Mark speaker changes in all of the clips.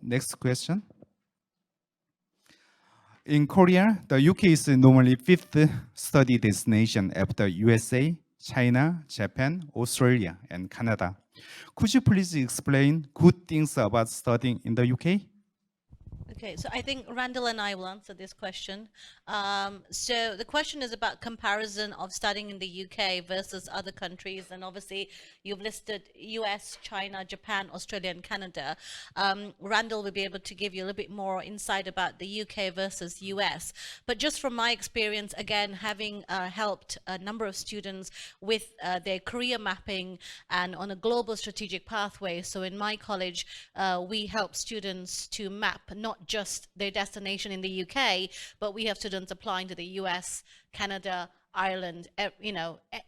Speaker 1: Next question. In Korea, the UK is normally fifth study destination after USA, China, Japan, Australia, and Canada. Could you please explain good things about studying in the UK?
Speaker 2: Okay, so I think Randall and I will answer this question. So the question is about comparison of studying in the UK versus other countries, and obviously you've listed US, China, Japan, Australia, and Canada. Randall will be able to give you a little bit more insight about the UK versus US. But just from my experience, again, having helped a number of students with their career mapping and on a global strategic pathway. So in my college, we help students to map not just their destination in the UK, but we have students applying to the US, Canada, Ireland,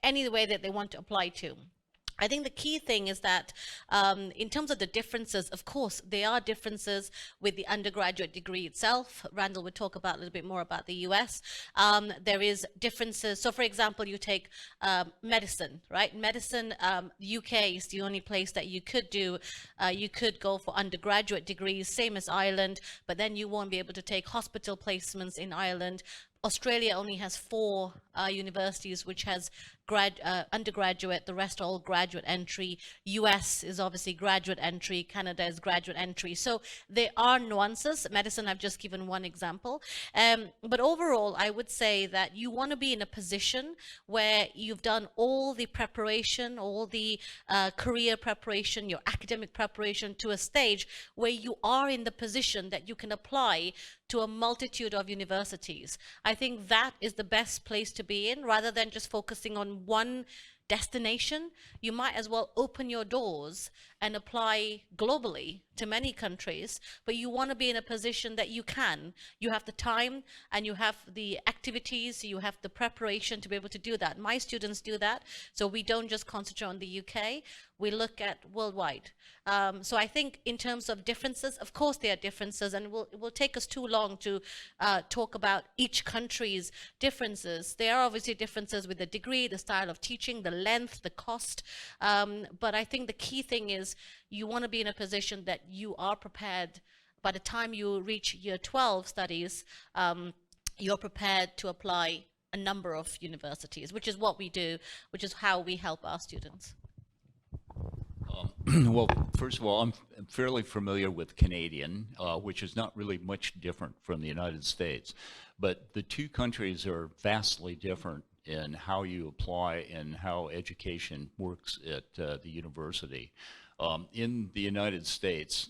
Speaker 2: any way that they want to apply to. I think the key thing is that in terms of the differences, of course, there are differences with the undergraduate degree itself. Randall would talk about a little bit more about the US. There is differences. So for example, you take medicine, right? Medicine, UK is the only place that you could do, you could go for undergraduate degrees, same as Ireland, but then you won't be able to take hospital placements in Ireland. Australia only has 4 universities which has undergraduate, the rest are all graduate entry. US is obviously graduate entry, Canada is graduate entry. So there are nuances. Medicine, I've just given one example. But overall, I would say that you want to be in a position where you've done all the preparation, all the career preparation, your academic preparation to a stage where you are in the position that you can apply to a multitude of universities. I think that is the best place to be in, rather than just focusing on one destination. You might as well open your doors and apply globally to many countries, but you want to be in a position that you have the time and you have the activities, you have the preparation to be able to do that. My students do that, so we don't just concentrate on the UK, we look at worldwide. So I think in terms of differences, of course there are differences, and it will take us too long to talk about each country's differences. There are obviously differences with the degree, the style of teaching, the length, the cost, but I think the key thing is you want to be in a position that you are prepared by the time you reach year 12 studies, you're prepared to apply a number of universities, which is what we do, which is how we help our students.
Speaker 3: Well, first of all, I'm fairly familiar with Canadian, which is not really much different from the United States. But the two countries are vastly different in how you apply and how education works at the university. In the United States,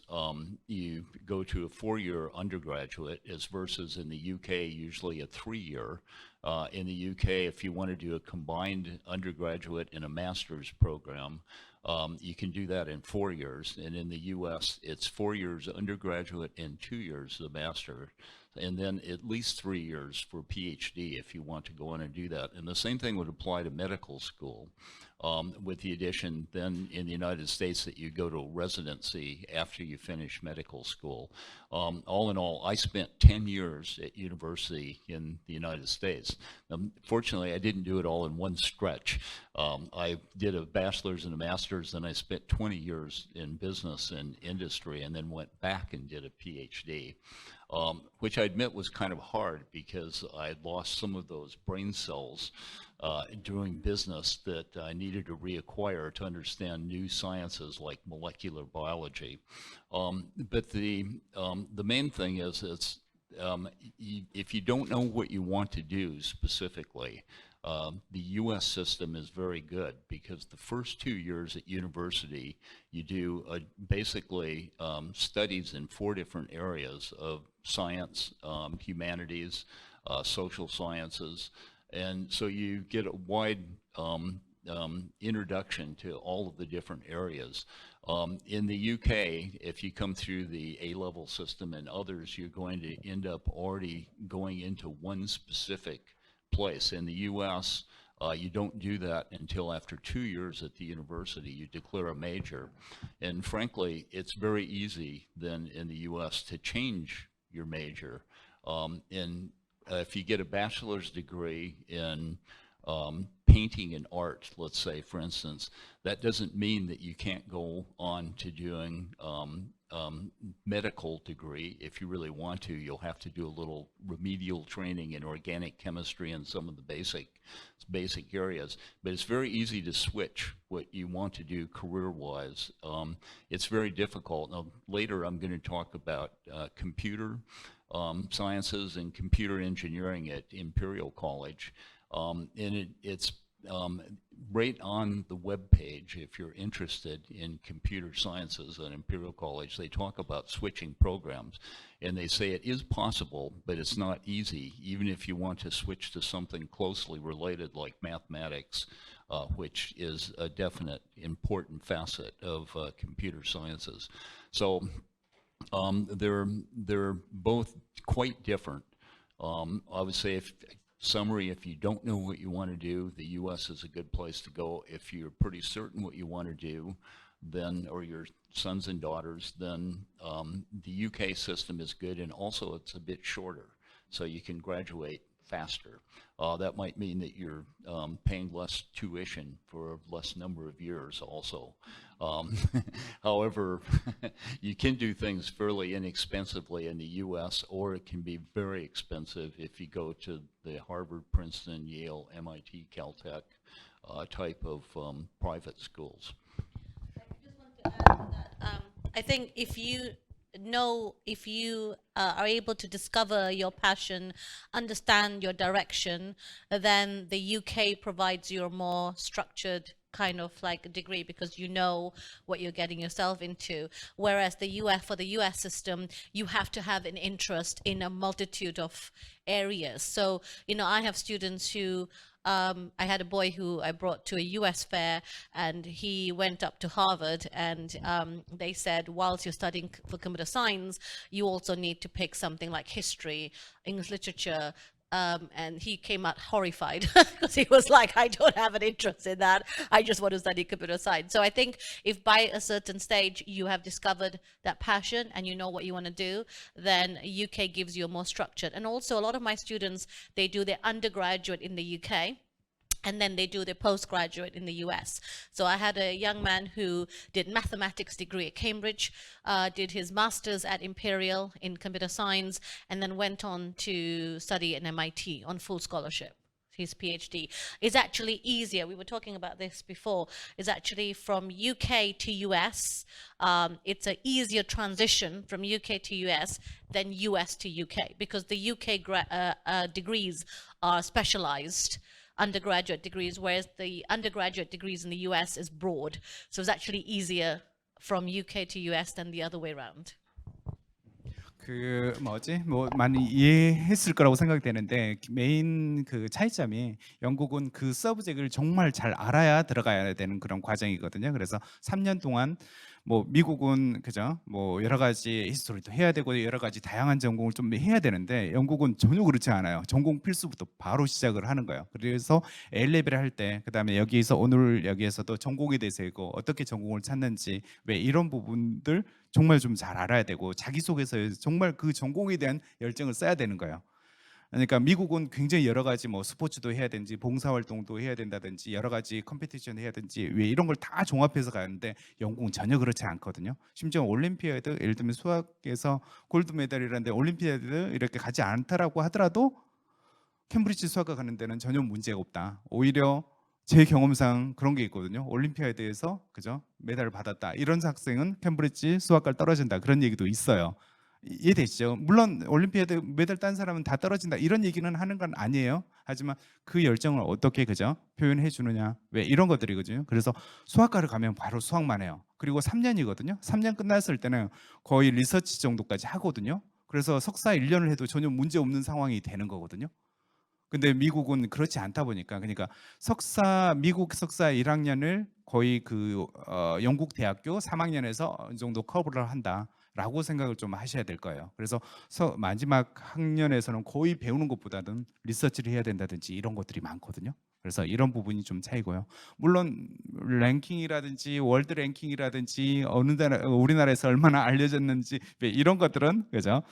Speaker 3: you go to a 4-year undergraduate, as versus in the UK, usually a 3-year. In the UK, if you want to do a combined undergraduate and a master's program, you can do that in 4 years. And in the US, it's 4 years undergraduate and 2 years the master, and then at least 3 years for PhD if you want to go on and do that. And the same thing would apply to medical school, with the addition then in the United States that you go to residency after you finish medical school. All in all, I spent 10 years at university in the United States. Fortunately, I didn't do it all in one stretch. I did a bachelor's and a master's, then I spent 20 years in business and industry, and then went back and did a PhD. Which I admit was kind of hard because I had lost some of those brain cells doing business that I needed to reacquire to understand new sciences like molecular biology. But the main thing is if you don't know what you want to do specifically, the U.S. system is very good, because the first 2 years at university, you do basically studies in 4 different areas of science, humanities, social sciences, and so you get a wide introduction to all of the different areas. In the UK, if you come through the A-level system and others, you're going to end up already going into one specific place. In the US, you don't do that until after 2 years at the university. You declare a major. And frankly, it's very easy then in the US to change your major. If you get a bachelor's degree in painting and art, let's say, for instance, that doesn't mean that you can't go on to doing medical degree. If you really want to, you'll have to do a little remedial training in organic chemistry and some of the basic areas. But it's very easy to switch what you want to do career-wise. It's very difficult. Now, later I'm going to talk about computer sciences and computer engineering at Imperial College. And it's right on the web page, if you're interested in computer sciences at Imperial College, they talk about switching programs. And they say it is possible, but it's not easy, even if you want to switch to something closely related like mathematics, which is a definite important facet of computer sciences. So they're both quite different. I would say summary, if you don't know what you want to do, the U.S. is a good place to go. If you're pretty certain what you want to do, then, or your sons and daughters, then the UK system is good, and also it's a bit shorter, so you can graduate faster. That might mean that you're paying less tuition for a less number of years also. However, you can do things fairly inexpensively in the US, or it can be very expensive if you go to the Harvard, Princeton, Yale, MIT, Caltech type of private schools.
Speaker 2: I just want to add to that. I think if you are able to discover your passion, understand your direction, then the UK provides you a more structured kind of like a degree, because you know what you're getting yourself into. Whereas for the US system, you have to have an interest in a multitude of areas. So, I have students who I had a boy who I brought to a US fair, and he went up to Harvard, and they said, whilst you're studying for computer science, you also need to pick something like history, English literature, and he came out horrified because he was like, I don't have an interest in that. I just want to study computer science. So I think if by a certain stage you have discovered that passion and you know what you want to do, then UK gives you a more structured. And also a lot of my students, they do their undergraduate in the UK, and then they do their postgraduate in the US. So I had a young man who did mathematics degree at Cambridge, did his master's at Imperial in computer science, and then went on to study at MIT on full scholarship. His PhD is actually easier. We were talking about this before. Is actually from UK to US. It's an easier transition from UK to US than US to UK, because the UK degrees are specialized undergraduate degrees, whereas the undergraduate degrees in the US is broad. So it's actually easier from UK to US than the other way around.
Speaker 1: 많이 이해했을 거라고 생각되는데, 메인 그 차이점이 영국은 그 서브젝트를 정말 잘 알아야 들어가야 되는 그런 과정이거든요. 그래서 3년 동안 미국은 그죠? 여러 가지 히스토리도 해야 되고 여러 가지 다양한 전공을 좀 해야 되는데, 영국은 전혀 그렇지 않아요. 전공 필수부터 바로 시작을 하는 거예요. 그래서 A레벨을 할 때, 그다음에 여기에서도 전공에 대해서 있고 어떻게 전공을 찾는지, 왜 이런 부분들 정말 좀 잘 알아야 되고, 자기소개서에 정말 그 전공에 대한 열정을 써야 되는 거예요. 그러니까 미국은 굉장히 여러 가지 스포츠도 해야 되는지, 봉사활동도 해야 된다든지, 여러 가지 컴피티션 해야 되는지, 왜 이런 걸 다 종합해서 가는데, 영국은 전혀 그렇지 않거든요. 심지어 올림피아드, 예를 들면 수학에서 골드 메달이라는데 올림피아드 이렇게 가지 않다라고 하더라도 캠브리지 수학과 가는 데는 전혀 문제가 없다. 오히려 제 경험상 그런 게 있거든요. 올림피아드에서 그죠? 메달을 받았다. 이런 학생은 캠브리지 수학과를 떨어진다. 그런 얘기도 있어요. 이해되시죠? 물론 올림피아드 메달 딴 사람은 다 떨어진다, 이런 얘기는 하는 건 아니에요. 하지만 그 열정을 어떻게 그죠? 표현해 주느냐, 왜 이런 것들이거든요. 그래서 수학과를 가면 바로 수학만 해요. 그리고 3년이거든요. 3년 끝났을 때는 거의 리서치 정도까지 하거든요. 그래서 석사 1년을 해도 전혀 문제 없는 상황이 되는 거거든요. 근데 미국은 그렇지 않다 보니까, 그러니까 미국 석사 1학년을 거의 영국 대학교 3학년에서 어느 정도 커버를 한다라고 생각을 좀 하셔야 될 거예요. 그래서 마지막 학년에서는 거의 배우는 것보다는 리서치를 해야 된다든지 이런 것들이 많거든요. 그래서 이런 부분이 좀 차이고요. 물론 랭킹이라든지 월드 랭킹이라든지 우리나라에서 얼마나 알려졌는지 이런 것들은 그죠?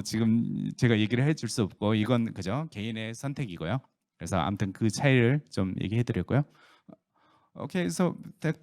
Speaker 1: 지금 제가 얘기를 해줄 수 없고, 이건 그죠? 개인의 선택이고요. 그래서 아무튼 그 차이를 좀 얘기해 드렸고요. Okay, so